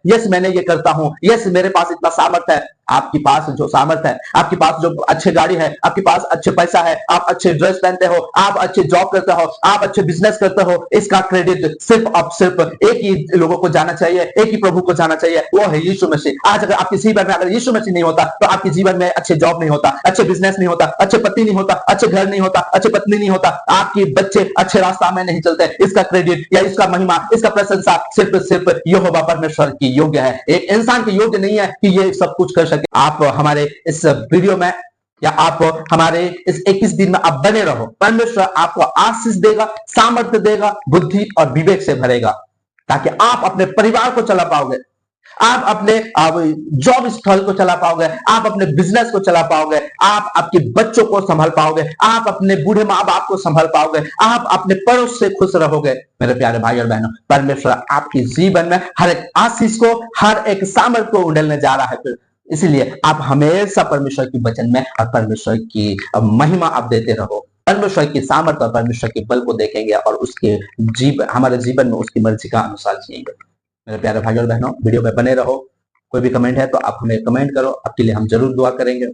Yes मैंने ये करता हूं, यस मेरे पास इतना सामर्थ्य है। आपके पास जो सामर्थ्य है, आपके पास जो अच्छे गाड़ी है, आपके पास अच्छे पैसा है, आप अच्छे ड्रेस पहनते हो, आप अच्छे जॉब करते हो, आप अच्छे बिजनेस करते हो, इसका क्रेडिट सिर्फ अब सिर्फ एक ही लोगों को जाना चाहिए, एक ही प्रभु को जाना चाहिए, वो है यीशु मसीह। आज अगर आपके जीवन में अगर यीशु मसीह नहीं होता तो आपके जीवन में अच्छे जॉब नहीं होता, अच्छे बिजनेस नहीं होता, अच्छे पति नहीं होता, अच्छे घर नहीं होता, अच्छे पत्नी नहीं होता, आपके बच्चे अच्छे रास्ता में नहीं चलते। इसका क्रेडिट या इसका महिमा, इसका प्रशंसा सिर्फ यहोवा परमेश्वर की योग्य है। एक इंसान की योग्य नहीं है कि ये सब कुछ कर सके। आप हमारे इस वीडियो में या आप हमारे इस 21 दिन में आप बने रहो। परमेश्वर आपको आशीष देगा, सामर्थ्य देगा, बुद्धि और विवेक से भरेगा, ताकि आप अपने परिवार को चला पाओगे, आप अपने जॉब स्थल को चला पाओगे, आप अपने बिजनेस को चला पाओगे, आप आपके बच्चों को संभाल पाओगे, आप अपने बूढ़े माँ बाप को संभाल पाओगे, आप अपने पड़ोस से खुश रहोगे। मेरे प्यारे भाई और बहनों, परमेश्वर आपके जीवन में हर एक आशीष को, हर एक सामर्थ्य को उंडेलने जा रहा है। इसलिए आप हमेशा परमेश्वर की वचन में और परमेश्वर की महिमा आप देते रहो। परमेश्वर की सामर्थ्य और परमेश्वर के बल को देखेंगे और उसके हमारे जीवन में उसकी मर्जी का अनुसार जिएंगे। मेरे प्यारे भाई और बहनों, वीडियो में बने रहो। कोई भी कमेंट है तो आप हमें कमेंट करो, आपके लिए हम जरूर दुआ करेंगे।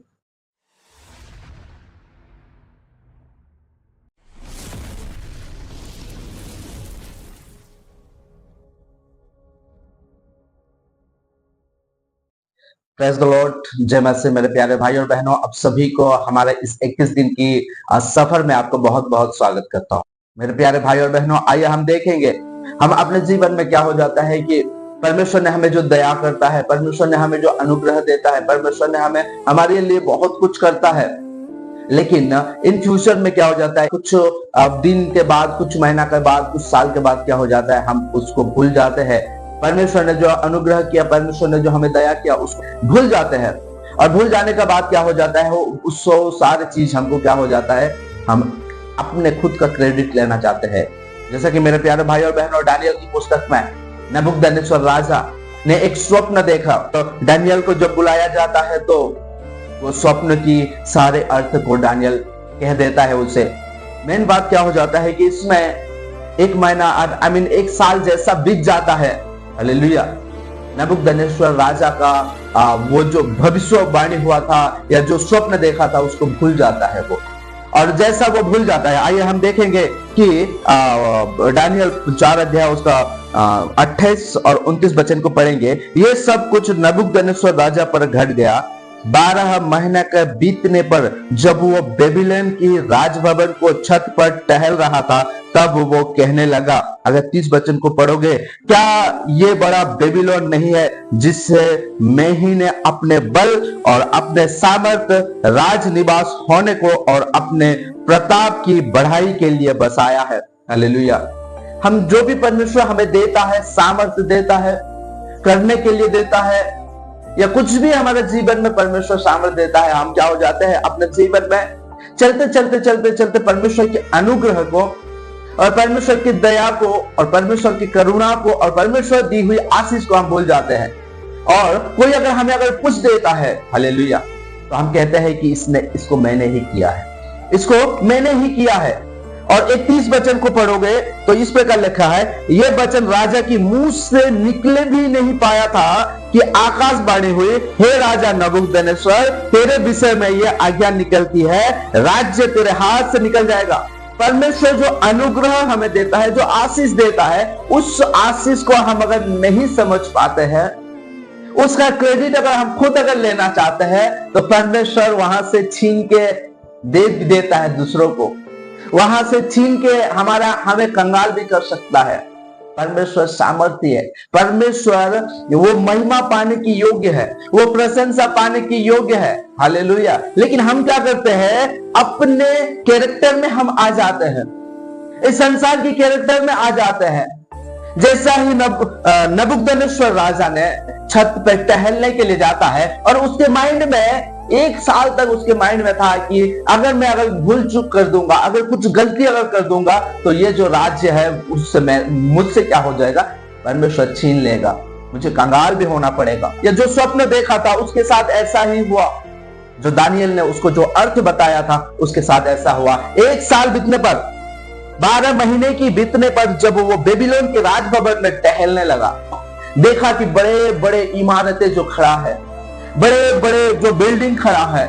प्रेज द लॉर्ड, जय मसीह। मेरे प्यारे भाई और बहनों, आप सभी को हमारे इस 21 दिन की सफर में आपको बहुत बहुत स्वागत करता हूं। मेरे प्यारे भाई और बहनों, आइए हम देखेंगे हम अपने जीवन में क्या हो जाता है कि परमेश्वर ने हमें जो दया करता है, परमेश्वर ने हमें जो अनुग्रह देता है, परमेश्वर ने हमें हमारे लिए बहुत कुछ करता है, लेकिन इन फ्यूचर में क्या हो जाता है, कुछ दिन के बाद, कुछ महीना के बाद, कुछ साल के बाद क्या हो जाता है, हम उसको भूल जाते हैं। परमेश्वर ने जो अनुग्रह किया, परमेश्वर ने जो हमें दया किया, उसको भूल जाते हैं। और भूल जाने के बाद क्या हो जाता है, उस सारी चीज हमको क्या हो जाता है, हम अपने खुद का क्रेडिट लेना चाहते हैं। जैसा कि मेरे प्यारे भाई और बहनों, दानियल की पुस्तक में नबूकदनेस्सर राजा ने एक स्वप्न देखा। तो दानियल को जब बुलाया जाता है तो वो स्वप्न की सारे अर्थ को दानियल कह देता है उसे। मेन बात क्या हो जाता है कि इसमें एक महीना एक साल जैसा बीत जाता है। हालेलुया। नबूकदनेस्सर राजा का वो जो भविष्यवाणी हुआ था या जो स्वप्न देखा था उसको भूल जाता है वो। और जैसा वो भूल जाता है, आइए हम देखेंगे कि दानियल 4 अध्याय उसका 28 और 29 वचन को पढ़ेंगे। ये सब कुछ नबूकदनेस्सर राजा पर घट गया। 12 महीने के बीतने पर जब वो बेबीलोन की राजभवन को छत पर टहल रहा था, तब वो कहने लगा, अगर 30 वचन को पढ़ोगे, क्या ये बड़ा बेबीलोन नहीं है जिससे मैं ही ने अपने बल और अपने सामर्थ, राज निवास होने को और अपने प्रताप की बढ़ाई के लिए बसाया है। हालेलुया। हम जो भी परमेश्वर हमें देता है, सामर्थ्य देता है, करने के लिए देता है, या कुछ भी हमारे जीवन में परमेश्वर सामर्थ्य देता है, हम क्या हो जाते हैं, अपने जीवन में चलते चलते चलते चलते परमेश्वर के अनुग्रह को और परमेश्वर की दया को और परमेश्वर की करुणा को और परमेश्वर दी हुई आशीष को हम भूल जाते हैं। और कोई अगर हमें कुछ देता है, हालेलुया, तो हम कहते हैं कि इसको मैंने ही किया है, इसको मैंने ही किया है। और 31 वचन को पढ़ोगे तो इस प्रकार लिखा है, यह वचन राजा की मुंह से निकले भी नहीं पाया था कि आकाशवाणी हुई, हे राजा नबूकदनेस्सर, तेरे विषय में यह आज्ञा निकलती है, राज्य तेरे हाथ से निकल जाएगा। परमेश्वर जो अनुग्रह हमें देता है, जो आशीष देता है, उस आशीष को हम अगर नहीं समझ पाते हैं, उसका क्रेडिट अगर हम खुद लेना चाहते हैं, तो परमेश्वर वहां से छीन के दे देता है दूसरों को, वहां से छीन के हमें कंगाल भी कर सकता है। परमेश्वर सामर्थ्य है, परमेश्वर वो महिमा पाने की योग्य है, वो प्रशंसा पाने की योग्य है। हालेलुया। लेकिन हम क्या करते हैं, अपने कैरेक्टर में हम आ जाते हैं, इस संसार की कैरेक्टर में आ जाते हैं। जैसा ही नबूकदनेस्सर राजा ने छत पर टहलने के लिए जाता है और उसके माइंड में 1 साल तक उसके माइंड में था कि अगर मैं भूल चूक कर दूंगा, अगर कुछ गलती कर दूंगा, तो ये जो राज्य है उससे मुझसे क्या हो जाएगा, परमेश्वर छीन लेगा, मुझे कंगाल भी होना पड़ेगा। या जो स्वप्न देखा था उसके साथ ऐसा ही हुआ, जो दानियल ने उसको जो अर्थ बताया था उसके साथ ऐसा हुआ। 1 साल बीतने पर, 12 महीने की बीतने पर जब वो बेबीलोन के राजभवन में टहलने लगा, देखा कि बड़े बड़े इमारतें जो खड़ा है, बड़े बड़े जो बिल्डिंग खड़ा है,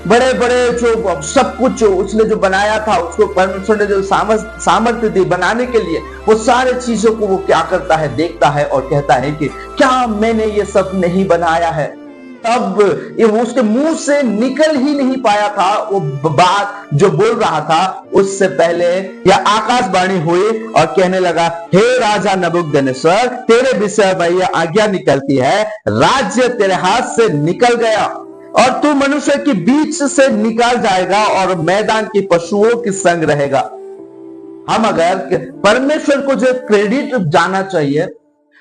बड़े बड़े जो सब कुछ जो उसने जो बनाया था, उसको परमेश्वर ने जो सामर्थ्य दी बनाने के लिए, वो सारे चीजों को वो क्या करता है, देखता है और कहता है कि क्या मैंने ये सब नहीं बनाया है। तब ये उसके मुंह से निकल ही नहीं पाया था वो बात जो बोल रहा था, उससे पहले यह आकाशवाणी हुई और कहने लगा, हे राजा नबूकदनेस्सर, तेरे विषय में यह आज्ञा निकलती है, राज्य तेरे हाथ से निकल गया और तू मनुष्य के बीच से निकाल जाएगा और मैदान के पशुओं के संग रहेगा। हम अगर परमेश्वर को जो क्रेडिट जाना चाहिए,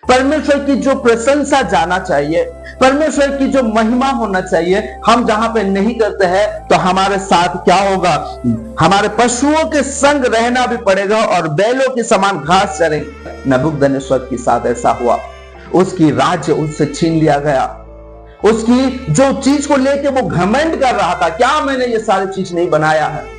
परमेश्वर की जो प्रशंसा जाना चाहिए, परमेश्वर की जो महिमा होना चाहिए, हम जहां पे नहीं करते हैं तो हमारे साथ क्या होगा, हमारे पशुओं के संग रहना भी पड़ेगा और बैलों के समान घास चरेंगे। नबूकदनेस्सर के साथ ऐसा हुआ, उसकी राज्य उससे छीन लिया गया। उसकी जो चीज को लेके वो घमंड कर रहा था, क्या मैंने ये सारी चीज नहीं बनाया है,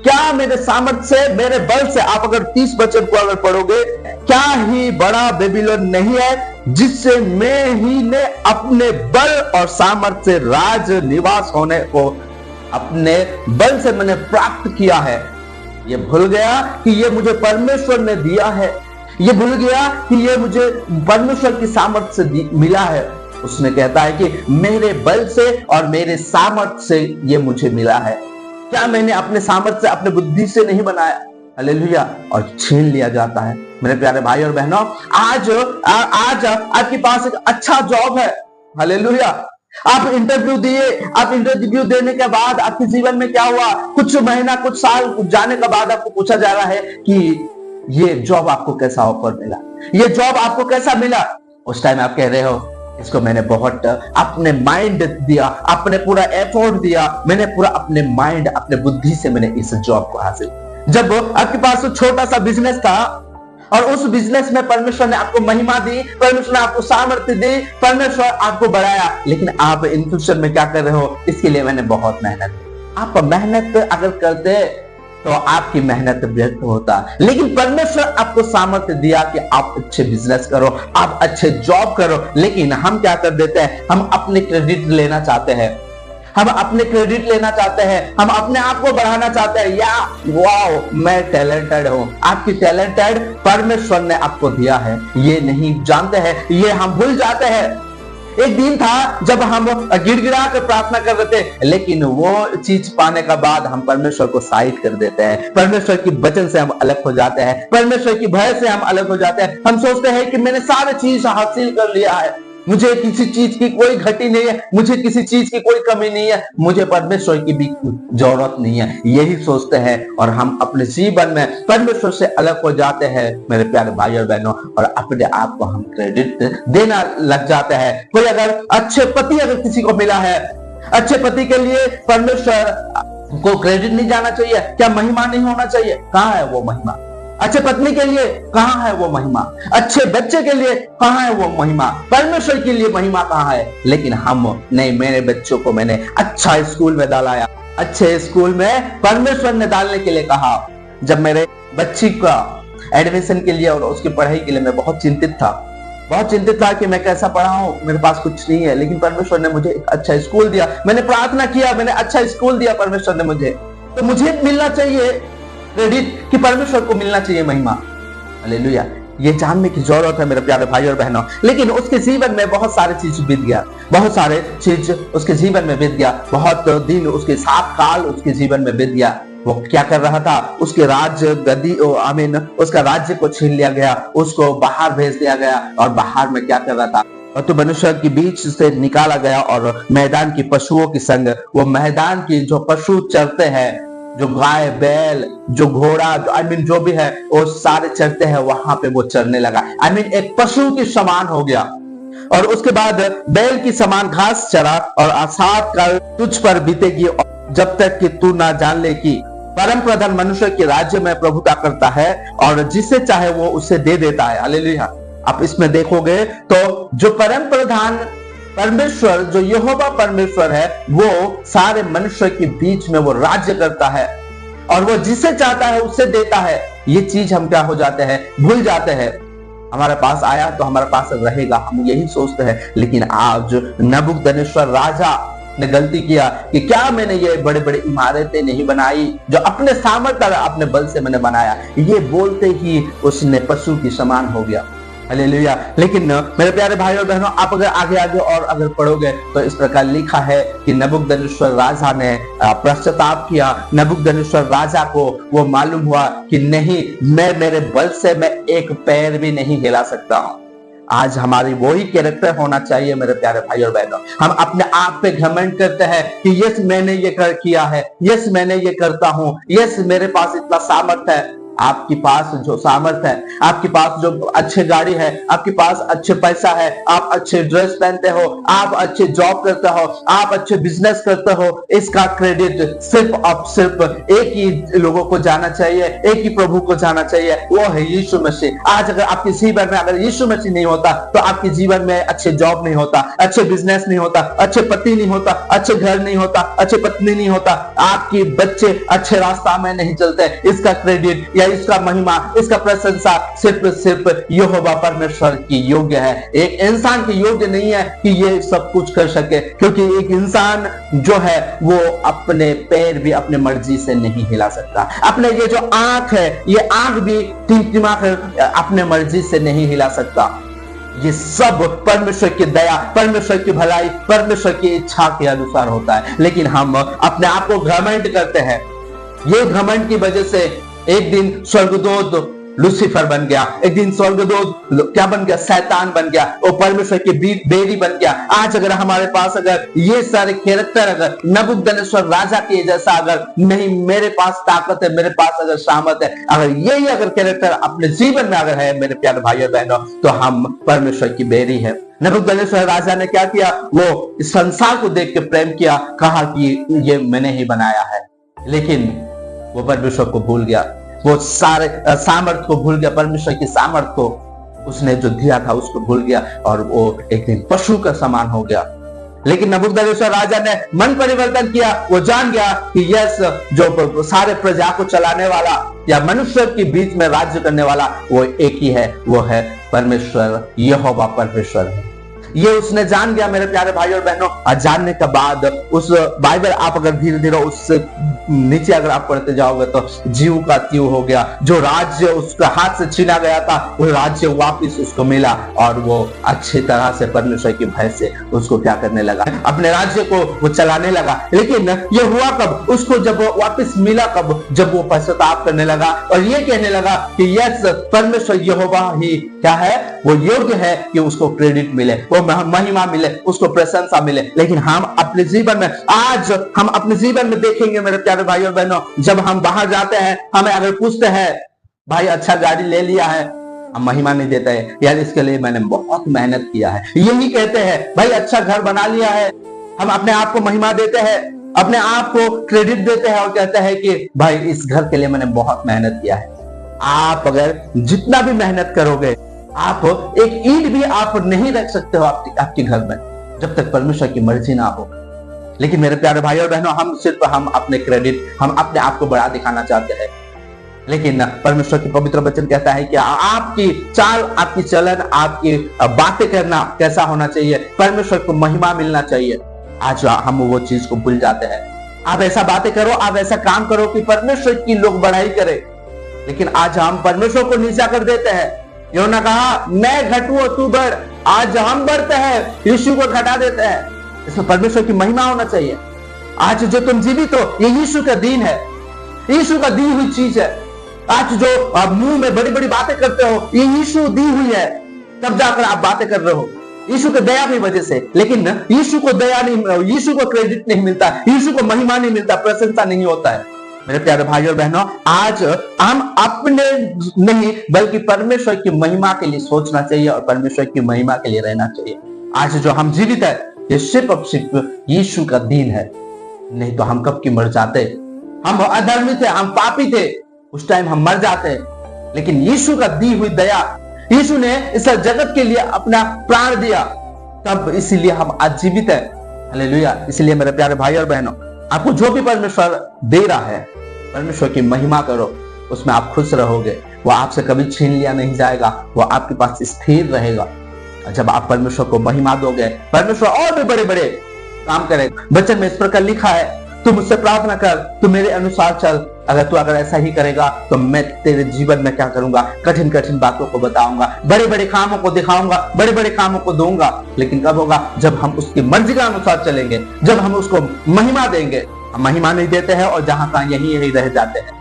क्या मेरे सामर्थ्य से, मेरे बल से, आप अगर 30 वचन को अगर पढ़ोगे, क्या ही बड़ा बेबीलोन नहीं है जिससे मैं ही ने अपने बल और सामर्थ्य से राज निवास होने को अपने बल से मैंने प्राप्त किया है। ये भूल गया कि ये मुझे परमेश्वर ने दिया है, ये भूल गया कि ये मुझे परमेश्वर की सामर्थ्य से मिला है। उसने कहता है कि मेरे बल से और मेरे सामर्थ्य से ये मुझे मिला है, क्या मैंने अपने सामर्थ्य से, अपने बुद्धि से नहीं बनाया। हालेलुया। और छीन लिया जाता है। मेरे प्यारे भाई और बहनों, आज आपके पास एक अच्छा जॉब है। हालेलुया। आप इंटरव्यू दिए, आप इंटरव्यू देने के बाद आपके जीवन में क्या हुआ, कुछ महीना कुछ साल जाने के बाद आपको पूछा जा रहा है कि ये जॉब आपको कैसा ऑफर मिला, ये जॉब आपको कैसा मिला। उस टाइम आप कह रहे हो, इसको मैंने बहुत अपने माइंड दिया, अपने पूरा एफर्ट दिया, मैंने पूरा अपने माइंड, अपने बुद्धि से मैंने इस जॉब को हासिल। जब आपके पास तो छोटा सा बिजनेस था और उस बिजनेस में परमेश्वर ने आपको महिमा दी, परमेश्वर ने आपको सामर्थ्य दी, परमेश्वर आपको बढ़ाया, लेकिन आप इन फ्यूचर में क्या कर रहे हो, इसके लिए मैंने बहुत मेहनत। आप मेहनत अगर करते तो आपकी मेहनत व्यर्थ होता, लेकिन परमेश्वर आपको सामर्थ्य दिया कि आप अच्छे बिजनेस करो, आप अच्छे जॉब करो। लेकिन हम क्या कर देते हैं, हम अपने क्रेडिट लेना चाहते हैं, हम अपने क्रेडिट लेना चाहते हैं, हम अपने आप को बढ़ाना चाहते हैं, या वाओ मैं टैलेंटेड हूं। आपकी टैलेंटेड परमेश्वर ने आपको दिया है, ये नहीं जानते हैं, ये हम भूल जाते हैं। एक दिन था जब हम गिड़गिड़ा कर प्रार्थना कर रहे थे, लेकिन वो चीज पाने का बाद हम परमेश्वर को साइड कर देते हैं, परमेश्वर की वचन से हम अलग हो जाते हैं, परमेश्वर की भय से हम अलग हो जाते हैं। हम सोचते हैं कि मैंने सारे चीज हासिल कर लिया है, मुझे किसी चीज की कोई घटी नहीं है, मुझे किसी चीज की कोई कमी नहीं है, मुझे परमेश्वर की भी जरूरत नहीं है, यही सोचते हैं और हम अपने जीवन में परमेश्वर से अलग हो जाते हैं। मेरे प्यारे भाई और बहनों, और अपने आप को हम क्रेडिट देना लग जाते हैं। कोई अगर अच्छे पति अगर किसी को मिला है, अच्छे पति के लिए परमेश्वर को क्रेडिट नहीं जाना चाहिए, क्या महिमा नहीं होना चाहिए? कहाँ है वो महिमा? अच्छे पत्नी के लिए कहाँ है वो महिमा? अच्छे बच्चे के लिए कहाँ है वो महिमा? परमेश्वर के लिए महिमा कहाँ है? लेकिन हम नहीं, मेरे बच्चों को मैंने अच्छा स्कूल में डाला, अच्छे स्कूल में परमेश्वर ने डालने के लिए कहा। जब मेरे बच्ची का एडमिशन के लिए और उसकी पढ़ाई के लिए मैं बहुत चिंतित था कि मैं कैसा पढ़ाऊं, मेरे पास कुछ नहीं है, लेकिन परमेश्वर ने मुझे एक अच्छा स्कूल दिया। मैंने प्रार्थना किया, मैंने अच्छा स्कूल दिया परमेश्वर ने मुझे, तो मुझे मिलना चाहिए क्रेडिट कि परमेश्वर को मिलना चाहिए महिमा। हालेलुया। ये जानने की जरूरत है मेरे प्यारे भाई और बहनों। लेकिन उसके जीवन में बहुत सारे चीज बीत गया, बहुत सारे चीज उसके जीवन में बीत गया, बहुत दिन उसके 7 साल उसके जीवन में बीत गया। वो क्या कर रहा था, उसके राज्य गद्दी उसका राज्य को छीन लिया गया, उसको बाहर भेज दिया गया और बाहर में क्या कर रहा था, और तो मनुष्य के बीच से निकाला गया और मैदान की पशुओं के संग, वो मैदान की जो पशु चरते हैं, जो गाय बैल जो घोड़ा जो भी है वो सारे चरते हैं, वहां पे वो चरने लगा। एक पशु के समान हो गया। और उसके बाद बैल की समान घास चरा और आसाद का तुझ पर बीतेगी जब तक कि तू ना जान ले कि परम प्रधान मनुष्य के राज्य में प्रभुता करता है और जिसे चाहे वो उसे दे देता है। हालेलुया। आप इसमें देखोगे तो जो परम प्रधान परमेश्वर, जो यहोवा परमेश्वर है, वो सारे मनुष्य के बीच में वो राज्य करता है और वो जिसे चाहता है उसे देता है। ये चीज हम क्या हो जाते हैं, भूल जाते हैं। हमारे पास आया तो हमारे पास रहेगा, हम यही सोचते हैं। लेकिन आज नबूकदनेस्सर राजा ने गलती किया कि क्या मैंने ये बड़े बड़े इमारतें नहीं बनाई जो अपने सामर्थ्य अपने बल से मैंने बनाया, ये बोलते ही उसने पशु की समान हो गया। हालेलुया। लेकिन मेरे प्यारे भाई और बहनों, आप अगर आगे आगे और अगर पढ़ोगे तो इस प्रकार लिखा है कि नबूकदनेस्सर राजा ने पश्चाताप किया। नबूकदनेस्सर राजा को वो मालूम हुआ कि नहीं, मैं मेरे बल से मैं एक पैर भी नहीं हिला सकता हूं। आज हमारी वही कैरेक्टर होना चाहिए मेरे प्यारे भाई और बहनों। हम अपने आप पे घमंड करते हैं कि यस मैंने ये कर किया है, यस मैंने ये करता हूं, यस मेरे पास इतना सामर्थ्य है। आपके पास जो सामर्थ्य है, आपके पास जो अच्छे गाड़ी है, आपके पास अच्छे पैसा है, आप अच्छे ड्रेस पहनते हो, आप अच्छे जॉब करते हो, आप अच्छे बिजनेस करते हो, इसका क्रेडिट सिर्फ और सिर्फ एक ही लोगों को जाना चाहिए, एक ही प्रभु को जाना चाहिए, वो है यीशु मसीह। आज अगर आपके जीवन में अगर यीशु मसीह नहीं होता तो आपके जीवन में अच्छे जॉब नहीं होता, अच्छे बिजनेस नहीं होता, अच्छे पति नहीं होता, अच्छे घर नहीं होता, अच्छे पत्नी नहीं होता, आपके बच्चे अच्छे रास्ता में नहीं चलते। इसका क्रेडिट या इसका महिमा, इसका प्रशंसा सिर्फ यहोवा परमेश्वर की योग्य है। एक इंसान की योग्य नहीं है कि ये सब कुछ कर सके, क्योंकि एक इंसान जो है वो अपने पैर भी अपने मर्जी से नहीं हिला सकता। अपने ये जो आंख है, ये आंख भी टिमटिमा कर अपने मर्जी से नहीं हिला सकता। ये सब परमेश्वर की दया, परमेश्वर की भलाई, परमेश्वर की इच्छा के अनुसार होता है। लेकिन हम अपने आप को घमंड करते हैं। ये घमंड की वजह से एक दिन स्वर्गदूत लूसीफर बन गया, एक दिन स्वर्गदूत क्या बन गया, शैतान बन गया, और परमेश्वर की बेरी बन गया। आज अगर हमारे पास अगर ये सारे कैरेक्टर अगर नबूकदनेस्सर राजा के जैसा अगर नहीं, मेरे पास ताकत है, मेरे पास अगर सामर्थ्य है, अगर यही अगर कैरेक्टर अपने जीवन में अगर है मेरे प्यारे भाइयों बहनों, तो हम परमेश्वर की बेरी है। नबूकदनेस्सर राजा ने क्या किया, वो इस संसार को देख के प्रेम किया, कहा कि ये मैंने ही बनाया है। लेकिन वो परमेश्वर को भूल गया, वो सारे सामर्थ को भूल गया, परमेश्वर की सामर्थ को उसने जो दिया था उसको भूल गया, और वो एक दिन पशु का समान हो गया। लेकिन नबूकदनेस्सर राजा ने मन परिवर्तन किया। वो जान गया कि यस, जो सारे प्रजा को चलाने वाला या मनुष्य के बीच में राज्य करने वाला वो एक ही है, वो है परमेश्वर, यहोवा परमेश्वर है। ये उसने जान गया मेरे प्यारे भाई और बहनों। और जानने के बाद उस बाइबल आप अगर धीरे धीरे उससे नीचे अगर आप पढ़ते जाओगे तो जीव का त्यों हो गया। जो राज्य उसका हाथ से छीना गया था वो राज्य वापस उसको मिला, और वो अच्छी तरह से परमेश्वर की भय से उसको क्या करने लगा, अपने राज्य को वो चलाने लगा। लेकिन ये हुआ कब, उसको जब वो वापस मिला कब, जब वो पश्चाताप करने लगा और ये कहने लगा कि यस, परमेश्वर यहोवा ही क्या है, वो योग्य है कि उसको क्रेडिट मिले, वो महिमा मिले, उसको प्रशंसा मिले। लेकिन हम अपने जीवन में, आज हम अपने जीवन में देखेंगे मेरे प्यारे भाई और बहनों, जब हम बाहर जाते हैं, हमें अगर पूछते हैं भाई अच्छा गाड़ी ले लिया है, हम महिमा नहीं देते हैं, यार इसके लिए मैंने बहुत मेहनत किया है। यही कहते हैं भाई अच्छा घर बना लिया है, हम अपने आप को महिमा देते हैं, अपने आप को क्रेडिट देते हैं और कहते हैं कि भाई इस घर के लिए मैंने बहुत मेहनत किया है। आप अगर जितना भी मेहनत करोगे, आप एक ईंट भी आप नहीं रख सकते हो आपके घर में, जब तक परमेश्वर की मर्जी ना हो। लेकिन मेरे प्यारे भाई और बहनों, हम अपने क्रेडिट, हम अपने आप को बड़ा दिखाना चाहते हैं। लेकिन परमेश्वर की पवित्र वचन कहता है कि आपकी चाल, आपकी चलन, आपकी बातें करना कैसा होना चाहिए, परमेश्वर को महिमा मिलना चाहिए। आज हम वो चीज को भूल जाते हैं। आप ऐसा बातें करो, आप ऐसा काम करो कि परमेश्वर की लोग बढ़ाई करे, लेकिन आज हम परमेश्वर को नीचा कर देते हैं। यूहन्ना कहा मैं घटूं तू बढ़, आज हम बढ़ते हैं, यीशु को घटा देते हैं। इसमें परमेश्वर की महिमा होना चाहिए। आज जो तुम जीवित हो, ये यीशु का दीन है, यीशु का दी हुई चीज है। आज जो मुंह में बड़ी बड़ी बातें करते हो, ये यीशु दी हुई है, तब जाकर आप बातें कर रहे हो यीशु के दया की वजह से। लेकिन यीशु को दया नहीं, यीशु को क्रेडिट नहीं मिलता, यीशु को महिमा नहीं मिलता, प्रशंसा नहीं होता है। मेरे प्यारे भाइयों और बहनों, आज हम अपने नहीं बल्कि परमेश्वर की महिमा के लिए सोचना चाहिए और परमेश्वर की महिमा के लिए रहना चाहिए। आज जो हम जीवित है, ये सिर्फ यीशु का दीन है, नहीं तो हम कब की मर जाते। हम अधर्मी थे, हम पापी थे, उस टाइम हम मर जाते। लेकिन यीशु का दी हुई दया, यीशु ने इस जगत के लिए अपना प्राण दिया, तब इसीलिए हम आज जीवित है। हालेलुया। इसलिए मेरे प्यारे भाई और बहनों, आपको जो भी परमेश्वर दे रहा है, परमेश्वर की महिमा करो, उसमें आप खुश रहोगे। वो आपसे कभी छीन लिया नहीं जाएगा, वो आपके पास स्थिर रहेगा। जब आप परमेश्वर को महिमा दोगे, परमेश्वर और भी बड़े बड़े काम करेगा। वचन में इस प्रकार लिखा है, तू मुझसे प्रार्थना कर, तू मेरे अनुसार चल। अगर ऐसा ही करेगा तो मैं तेरे जीवन में क्या करूंगा, कठिन कठिन बातों को बताऊंगा, बड़े बड़े कामों को दिखाऊंगा, बड़े बड़े कामों को दूंगा। लेकिन कब होगा? जब हम उसकी मर्जी के अनुसार चलेंगे, जब हम उसको महिमा देंगे। हम महिमा नहीं देते हैं और जहां तक यही रह जाते हैं।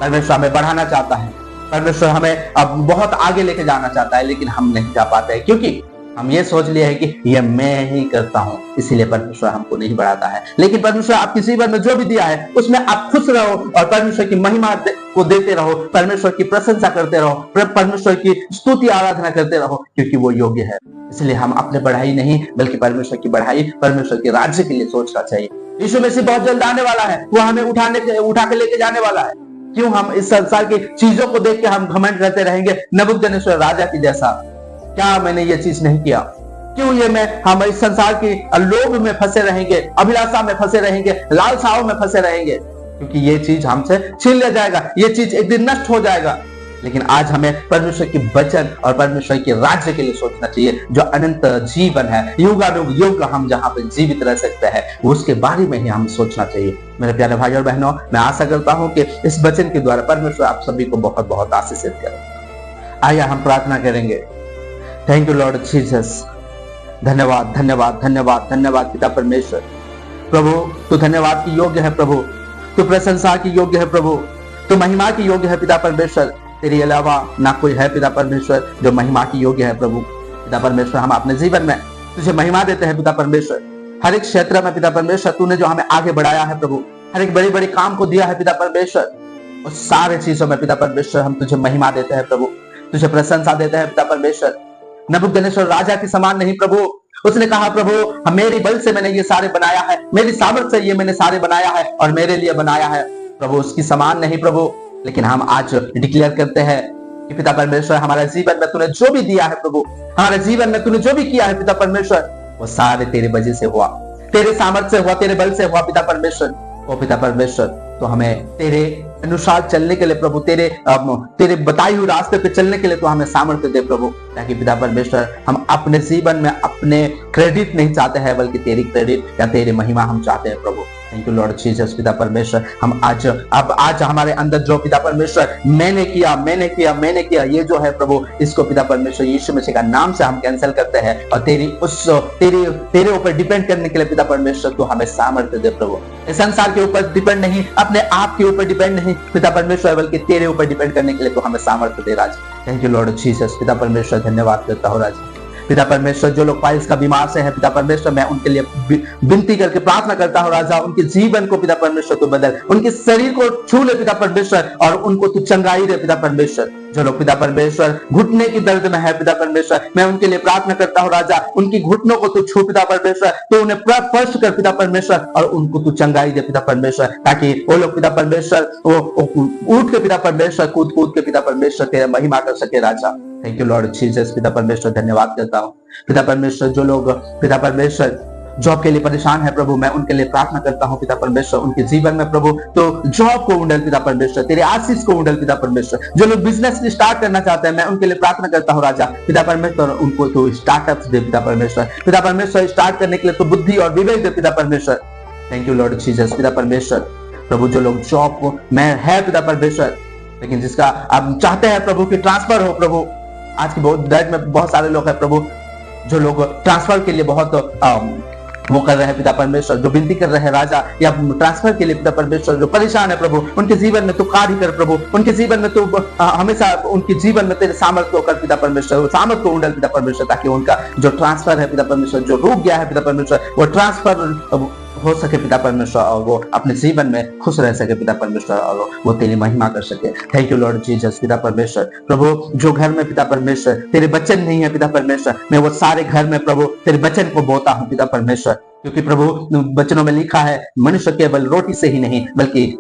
परमेश्वर हमें बढ़ाना चाहता है, परमेश्वर हमें अब बहुत आगे लेके जाना चाहता है, लेकिन हम नहीं जा पाते हैं क्योंकि हम ये सोच लिए है कि ये मैं ही करता हूं, इसीलिए परमेश्वर हमको नहीं बढ़ाता है। लेकिन परमेश्वर आपके जीवन में जो भी दिया है उसमें आप खुश रहो और परमेश्वर की महिमा को देते रहो, परमेश्वर की प्रशंसा करते रहो, परमेश्वर की स्तुति आराधना करते रहो, क्योंकि वो योग्य है। इसलिए हम अपने बढ़ाई नहीं बल्कि परमेश्वर की बढ़ाई, परमेश्वर के राज्य के लिए सोचना चाहिए। यीशु मसीह बहुत जल्द आने वाला है, वो हमें उठा के लेके जाने वाला है। क्यों हम इस संसार की चीजों को देख के हम घमंड करते रहेंगे नबूकदनेस्सर राजा की जैसा? क्या मैंने ये चीज नहीं किया? क्यों हम इस संसार की लोभ में फंसे रहेंगे, अभिलाषा में फंसे रहेंगे, लालसाओं में फंसे रहेंगे? क्योंकि ये चीज हमसे छीन लिया जाएगा, ये चीज एक दिन नष्ट हो जाएगा। लेकिन आज हमें परमेश्वर की वचन और परमेश्वर के राज्य के लिए सोचना चाहिए, जो अनंत जीवन है, युग हम जहां पर जीवित रह सकते हैं, उसके बारे में ही हम सोचना चाहिए। मेरे प्यारे भाई और बहनों, मैं आशा करता हूं कि इस वचन के द्वारा परमेश्वर आप सभी को बहुत बहुत आशीषित करें। आइए हम प्रार्थना करेंगे। Thank you Lord Jesus. धन्यवाद धन्यवाद धन्यवाद धन्यवाद पिता परमेश्वर। प्रभु तू धन्यवाद की योग्य है, प्रभु तू प्रशंसा की योग्य है, प्रभु तू महिमा की योग्य है पिता परमेश्वर। तेरे अलावा ना कोई है पिता परमेश्वर जो महिमा की योग्य है। प्रभु पिता परमेश्वर, हम अपने जीवन में तुझे महिमा देते हैं पिता परमेश्वर। हर एक क्षेत्र में पिता परमेश्वर तूने जो हमें आगे बढ़ाया है प्रभु, हर एक बड़ी बड़ी काम को दिया है पिता परमेश्वर, उस सारे चीजों में पिता परमेश्वर हम तुझे महिमा देते हैं प्रभु, तुझे प्रशंसा देते हैं पिता परमेश्वर। नबूकदनेस्सर राजा के समान नहीं प्रभु, उसने कहा प्रभु मेरी बल से मैंने ये सारे बनाया है, मेरी सामर्थ्य से ये मैंने सारे बनाया है और मेरे लिए बनाया है प्रभु, उसकी समान नहीं प्रभु। लेकिन हम आज डिक्लेयर करते हैं कि पिता परमेश्वर हमारे जीवन में तूने जो भी दिया है प्रभु, हमारे जीवन में तूने जो भी किया है पिता परमेश्वर, वो सारे तेरे वजह से हुआ, तेरे सामर्थ्य से हुआ, तेरे बल से हुआ पिता परमेश्वर। ओ पिता परमेश्वर, तो हमें तेरे अनुसार चलने के लिए प्रभु, तेरे बताई हुई रास्ते पे चलने के लिए तो हमें सामर्थ्य दे प्रभु, ताकि पिता परमेश्वर हम अपने जीवन में अपने क्रेडिट नहीं चाहते हैं बल्कि तेरी क्रेडिट या तेरी महिमा हम चाहते हैं प्रभु। थैंक यू लॉर्ड जीसस पिता परमेश्वर। हम आज हमारे अंदर जो पिता परमेश्वर मैंने किया ये जो है प्रभु, इसको पिता परमेश्वर यीशु मसीह का नाम से हम कैंसिल करते हैं और तेरे ऊपर डिपेंड करने के लिए पिता परमेश्वर तू हमें सामर्थ्य दे प्रभु। इस संसार के ऊपर डिपेंड नहीं, अपने आप के ऊपर डिपेंड नहीं पिता परमेश्वर, बल्कि तेरे ऊपर डिपेंड करने के लिए तू हमें सामर्थ्य दे राजा। थैंक यू लॉर्ड जीसस पिता परमेश्वर, धन्यवाद करता हूँ राजा। पिता परमेश्वर जो लोग पाइल्स का बीमार से हैं पिता परमेश्वर, मैं उनके लिए विनती करके प्रार्थना करता हूँ राजा, उनके जीवन को पिता परमेश्वर तू बदल, उनके शरीर को छू ले पिता परमेश्वर और उनको तू चंगाई दे पिता परमेश्वर। जो लोग पिता परमेश्वर घुटने की दर्द में है पिता परमेश्वर, मैं उनके लिए प्रार्थना करता हूँ राजा, उनकी घुटनों को तू छू पिता परमेश्वर, तो उन्हें स्पर्श कर पिता परमेश्वर और उनको तू चंगाई दे पिता परमेश्वर, ताकि वो लोग पिता परमेश्वर वो उठ के पिता परमेश्वर कूद के पिता परमेश्वर तेरा महिमा कर सके राजा। थैंक यू लॉर्ड जीसस पिता परमेश्वर, धन्यवाद करता हूँ पिता परमेश्वर। जो लोग पिता परमेश्वर जॉब के लिए परेशान है प्रभु, मैं उनके लिए प्रार्थना करता हूँ पिता परमेश्वर, उनके जीवन में प्रभु तो जॉब को उंडल पिता परमेश्वर, तेरे आशीष को उंडल पिता परमेश्वर। जो लोग बिजनेस स्टार्ट करना चाहते हैं मैं उनके लिए प्रार्थना करता हूँ राजा, पिता परमेश्वर उनको तो स्टार्टअप्स दे पिता परमेश्वर, पिता परमेश्वर स्टार्ट करने के लिए तो बुद्धि और विवेक दे पिता परमेश्वर। थैंक यू लॉर्ड जीसस पिता परमेश्वर। प्रभु जो लोग जॉब में है पिता परमेश्वर, लेकिन जिसका आप चाहते हैं प्रभु की ट्रांसफर हो प्रभु, आज की बहुत डेट में बहुत सारे लोग हैं प्रभु जो लोग ट्रांसफर के लिए बहुत वो कर रहे हैं पिता परमेश्वर, जो विनती कर रहे हैं राजा या ट्रांसफर के लिए पिता परमेश्वर, जो परेशान है प्रभु, उनके जीवन में तू कार्य कर प्रभु, उनके जीवन में तू हमेशा उनके जीवन में तेरे सामर्थ्य को कर पिता परमेश्वर, सामर्थ्य को उंडल पिता परमेश्वर, ताकि उनका जो ट्रांसफर है पिता परमेश्वर, जो रुक गया है पिता परमेश्वर, वो ट्रांसफर हो सके पिता परमेश्वर और वो अपने जीवन में खुश रह सके पिता परमेश्वर और वो तेरी महिमा कर सके। थैंक यू लॉर्ड जीसस पिता परमेश्वर। प्रभु जो घर में पिता परमेश्वर तेरे वचन नहीं है पिता परमेश्वर, मैं वो सारे घर में प्रभु तेरे वचन को बोता हूँ पिता परमेश्वर, क्योंकि प्रभु वचनों में लिखा है, मनुष्य केवल रोटी से ही नहीं बल्कि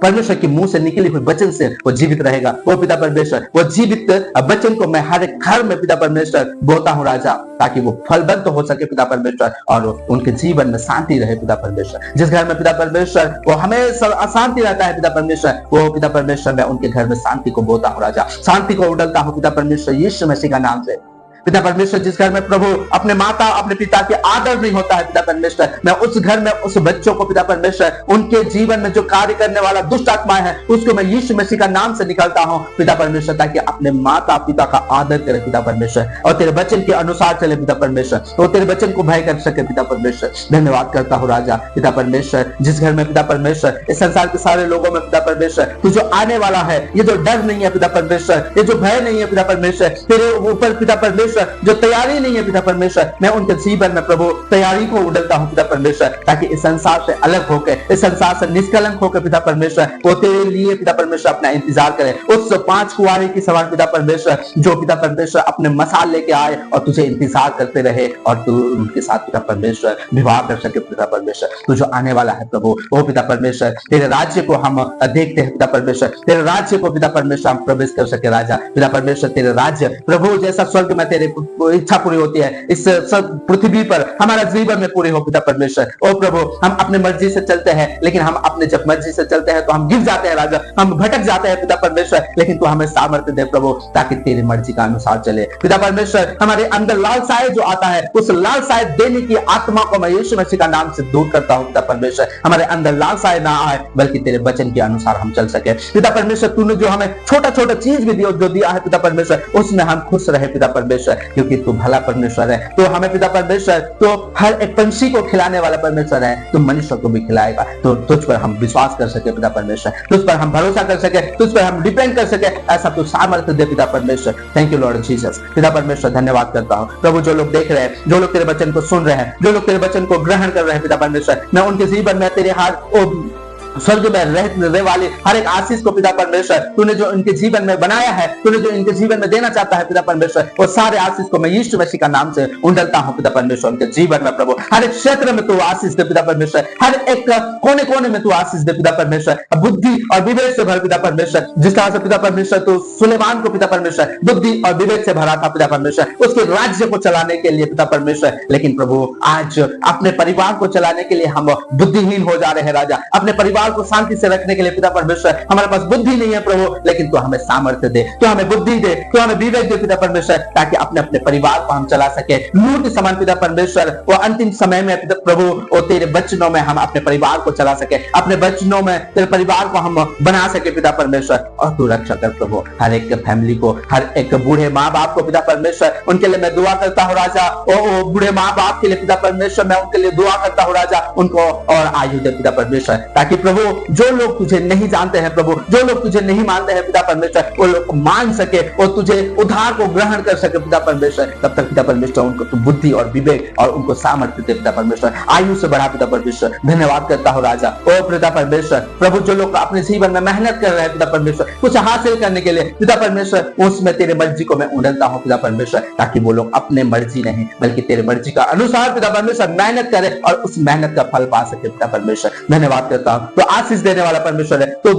परमेश्वर के मुंह से निकली हुई वचन से वो जीवित रहेगा। वो पिता परमेश्वर, वो जीवित वचन को मैं हर एक घर में पिता परमेश्वर बोता हूँ राजा, ताकि वो फलबंद हो सके पिता परमेश्वर, और उनके जीवन में शांति रहे पिता परमेश्वर। जिस घर में पिता परमेश्वर वो हमेशा अशांति रहता है पिता परमेश्वर, वो पिता परमेश्वर मैं उनके घर में शांति को बोता हूँ राजा, शांति को उड़लता हूँ पिता परमेश्वर यीशु मसीह का नाम से। पिता परमेश्वर, जिस घर में प्रभु अपने माता अपने पिता के आदर नहीं होता है पिता परमेश्वर, मैं उस घर में उस बच्चों को पिता परमेश्वर, उनके जीवन में जो कार्य करने वाला दुष्ट आत्माएं है उसको मैं यीशु मसीह का नाम से निकलता हूं पिता परमेश्वर, ताकि अपने माता पिता का आदर करे पिता परमेश्वर, और तेरे वचन के अनुसार चले पिता परमेश्वर, तो तेरे वचन को भय कर सके पिता परमेश्वर। धन्यवाद करता हूँ राजा पिता परमेश्वर, जिस घर में पिता परमेश्वर इस संसार के सारे लोगों में पिता परमेश्वर तू जो आने वाला है, ये जो डर नहीं है पिता परमेश्वर, ये जो भय नहीं है पिता परमेश्वर, तेरे ऊपर पिता परमेश्वर जो तैयारी नहीं है पिता परमेश्वर, मैं उनके जीवन में प्रभु तैयारी को उड़लता हूं पिता परमेश्वर, ताकि इस संसार से अलग होकर, इस संसार से निष्कलंक होकर पिता परमेश्वर वो तेरे लिए पिता परमेश्वर अपना इंतजार करे। उस 5 कुंवारे की समान पिता परमेश्वर जो पिता परमेश्वर अपने मसाल लेके आए और तुझे इंतजार करते रहे, और तू उनके साथ पिता परमेश्वर विवाह कर सके पिता परमेश्वर। तू जो आने वाला है प्रभु, वो पिता परमेश्वर तेरे राज्य को हम देखते हैं पिता परमेश्वर, तेरे राज्य को पिता परमेश्वर हम प्रवेश कर सके राजा पिता परमेश्वर। तेरे राज्य प्रभु जैसा स्वर्ग में तेरे इच्छा पूरी होती है, इस सब पृथ्वी पर हमारा जीवन में पूरी हो पिता परमेश्वर। ओ प्रभु, हम अपने मर्जी से चलते हैं, लेकिन हम अपने जब मर्जी से चलते हैं तो हम गिर जाते हैं राजा, हम भटक जाते हैं पिता परमेश्वर, लेकिन तू हमें सामर्थ्य दे प्रभु, ताकि तेरी मर्जी का अनुसार चले पिता परमेश्वर। हमारे अंदर लालसाए जो आता है, उस लालसाए देने की आत्मा को मैं यीशु मसीह का नाम से दूर करता हूं पिता परमेश्वर। हमारे अंदर लालसाए ना आए, बल्कि तेरे वचन के अनुसार हम चल सके पिता परमेश्वर। तूने जो हमें छोटा छोटा चीज भी जो दिया है पिता परमेश्वर, उसमें हम खुश रहे पिता परमेश्वर, क्योंकि तू भला परमेश्वर है। तो हमें पिता परमेश्वर तो हर एक पंछी को खिलाने वाला परमेश्वर है, तो मनुष्य को भी खिलाएगा। तो तुझ पर हम विश्वास कर सके पिता परमेश्वर, तुझ पर हम भरोसा कर सके, तुझ पर हम डिपेंड कर सके, ऐसा तू सामर्थ्य दे पिता परमेश्वर। थैंक यू लॉर्ड जीसस पिता परमेश्वर। धन्यवाद करता हूँ प्रभु, जो लोग देख रहे हैं, जो लोग तेरे वचन को सुन रहे हैं, जो लोग तेरे वचन को ग्रहण कर रहे हैं पिता परमेश्वर, मैं उनके जीवन में तेरे हाथ स्वर्ग में रहने वाले हर एक आशीष को पिता परमेश्वर तूने जो इनके जीवन में बनाया है, तूने जो इनके जीवन में देना चाहता है पिता परमेश्वर, वो सारे आशीष को मैं यीशु मसीह का नाम से उंडलता हूं पिता परमेश्वर। उनके जीवन में प्रभु हर एक क्षेत्र में तू आशीष दे पिता परमेश्वर, हर एक कोने कोने में तू आशीष दे पिता परमेश्वर। बुद्धि और विवेक से भर पिता परमेश्वर, जिस तरह से पिता परमेश्वर तू सुलेमान को पिता परमेश्वर बुद्धि और विवेक से भरा था पिता परमेश्वर, उसके राज्य को चलाने के लिए पिता परमेश्वर। लेकिन प्रभु आज अपने परिवार को चलाने के लिए हम बुद्धिहीन हो जा रहे हैं राजा, अपने परिवार को शांति से रखने के लिए पिता परमेश्वर हमारे पास बुद्धि नहीं है प्रभु, लेकिन तू हमें सामर्थ्य दे, तू हमें बुद्धि दे, तू हमें विवेक दे पिता परमेश्वर, ताकि अपने अपने परिवार को हम चला सके लूट समान पिता परमेश्वर। वो अंतिम समय में प्रभु वो तेरे वचनों में हम अपने परिवार को चला सके, अपने वचनों में तेरे परिवार को हम बना सके पिता परमेश्वर। और तू रक्षा कर प्रभु हर एक फैमिली को, हर एक बूढ़े माँ बाप को पिता परमेश्वर, उनके लिए मैं दुआ करता हूँ राजा। ओ बूढ़े माँ बाप के लिए पिता परमेश्वर मैं उनके लिए दुआ करता हूँ राजा, उनको और आयु दे पिता परमेश्वर, ताकि प्रभु जो लोग तुझे नहीं जानते हैं प्रभु, जो लोग तुझे नहीं मानते हैं पिता परमेश्वर, वो लोग मान सके और तुझे उद्धार को ग्रहण कर सके पिता परमेश्वर। तब तक पिता परमेश्वर उनको तू बुद्धि और विवेक और उनको सामर्थ्य दे पिता परमेश्वर, आयु से बढ़ा पिता परमेश्वर। धन्यवाद करता हूँ राजा। ओ पिता परमेश्वर प्रभु, जो लोग अपने जीवन में मेहनत कर रहे हैं पिता परमेश्वर कुछ हासिल करने के लिए पिता परमेश्वर, उसमें तेरे मर्जी को मैं उड़लता हूँ पिता परमेश्वर, ताकि वो लोग अपने मर्जी नहीं बल्कि तेरे मर्जी का अनुसार पिता परमेश्वर मेहनत करे और उस मेहनत का फल पा सके पिता परमेश्वर। धन्यवाद करता हूँ। तो आशीष देने वाला परमेश्वर है, तो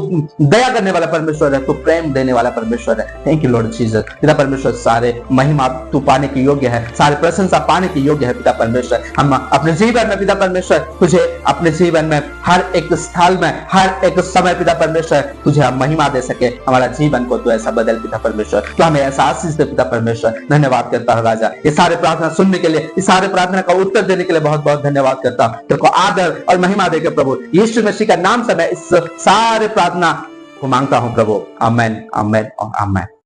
दया करने वाला परमेश्वर है, तो प्रेम देने वाला परमेश्वर है। थैंक यू लॉर्ड जीसस पिता परमेश्वर। सारे महिमा तू पाने के योग्य है, सारे प्रशंसा पाने के योग्य है पिता परमेश्वर। हम अपने जीवन में पिता परमेश्वर तुझे अपने जीवन में हर एक स्थल में हर एक समय पिता परमेश्वर तुझे हम महिमा दे सके, हमारा जीवन को तू ऐसा बदल पिता परमेश्वर, तो हमें ऐसा आशीष दे पिता परमेश्वर। धन्यवाद करता हूँ राजा, ये सारे प्रार्थना सुनने के लिए, इस सारे प्रार्थना का उत्तर देने के लिए बहुत बहुत धन्यवाद करता हूँ। तेरे को आदर और महिमा देकर प्रभु यीशु मसीह का नाम से मैं इस सारे प्रार्थना को मांगता हूं प्रभु। आमेन, आमेन और आमेन।